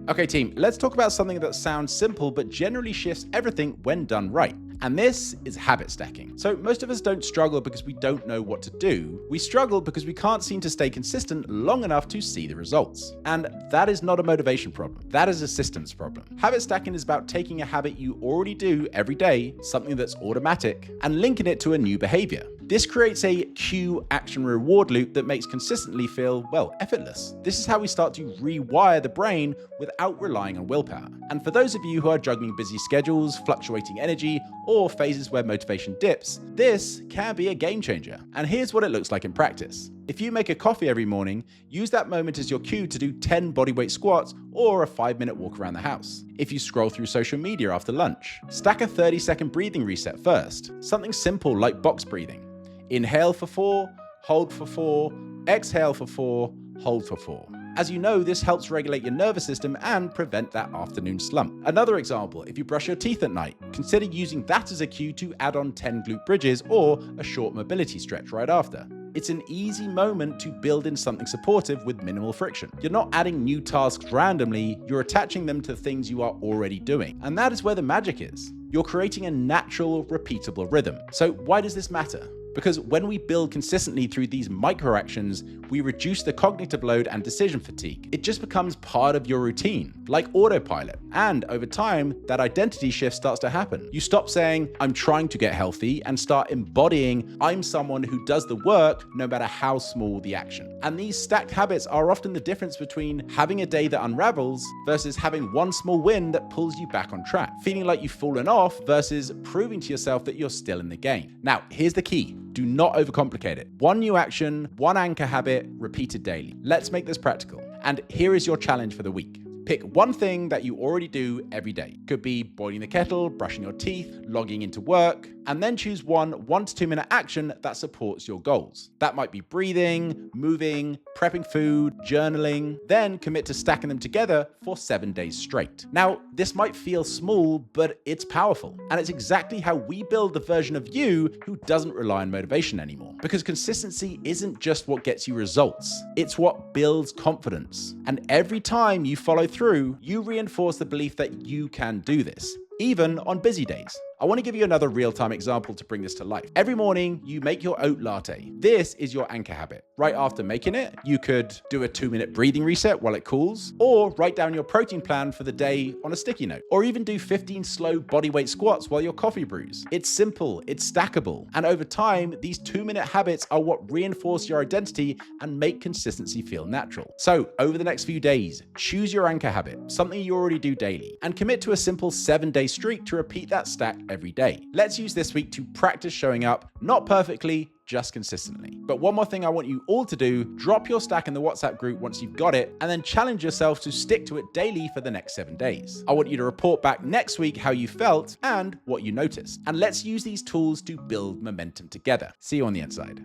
Okay team, let's talk about something that sounds simple but generally shifts everything when done right. And this is habit stacking. So most of us don't struggle because we don't know what to do. We struggle because we can't seem to stay consistent long enough to see the results. And that is not a motivation problem. That is a systems problem. Habit stacking is about taking a habit you already do every day, something that's automatic, and linking it to a new behavior. This creates a cue action reward loop that makes consistently feel, well, effortless. This is how we start to rewire the brain without relying on willpower. And for those of you who are juggling busy schedules, fluctuating energy, or phases where motivation dips, this can be a game changer. And here's what it looks like in practice. If you make a coffee every morning, use that moment as your cue to do 10 bodyweight squats or a 5-minute walk around the house. If you scroll through social media after lunch, stack a 30-second breathing reset first. Something simple like box breathing. Inhale for 4, hold for 4, exhale for 4, hold for 4. As you know, this helps regulate your nervous system and prevent that afternoon slump. Another example, if you brush your teeth at night, consider using that as a cue to add on 10 glute bridges or a short mobility stretch right after. It's an easy moment to build in something supportive with minimal friction. You're not adding new tasks randomly, you're attaching them to things you are already doing. And that is where the magic is. You're creating a natural, repeatable rhythm. So why does this matter? Because when we build consistently through these micro actions, we reduce the cognitive load and decision fatigue. It just becomes part of your routine, like autopilot. And over time, that identity shift starts to happen. You stop saying, I'm trying to get healthy, and start embodying, I'm someone who does the work no matter how small the action. And these stacked habits are often the difference between having a day that unravels versus having one small win that pulls you back on track. Feeling like you've fallen off versus proving to yourself that you're still in the game. Now, here's the key. Do not overcomplicate it. One new action, one anchor habit, repeated daily. Let's make this practical. And here is your challenge for the week. Pick one thing that you already do every day. Could be boiling the kettle, brushing your teeth, logging into work, and then choose one 1 to 2 minute action that supports your goals. That might be breathing, moving, prepping food, journaling, then commit to stacking them together for 7 days straight. Now, this might feel small, but it's powerful. And it's exactly how we build the version of you who doesn't rely on motivation anymore. Because consistency isn't just what gets you results, it's what builds confidence. And every time you follow through, you reinforce the belief that you can do this, even on busy days. I want to give you another real-time example to bring this to life. Every morning, you make your oat latte. This is your anchor habit. Right after making it, you could do a 2-minute breathing reset while it cools, or write down your protein plan for the day on a sticky note, or even do 15 slow bodyweight squats while your coffee brews. It's simple, it's stackable, and over time, these 2-minute habits are what reinforce your identity and make consistency feel natural. So, over the next few days, choose your anchor habit, something you already do daily, and commit to a simple 7-day streak to repeat that stack every day. Let's use this week to practice showing up, not perfectly, just consistently. But one more thing I want you all to do, drop your stack in the WhatsApp group once you've got it, and then challenge yourself to stick to it daily for the next 7 days. I want you to report back next week how you felt and what you noticed. And let's use these tools to build momentum together. See you on the inside.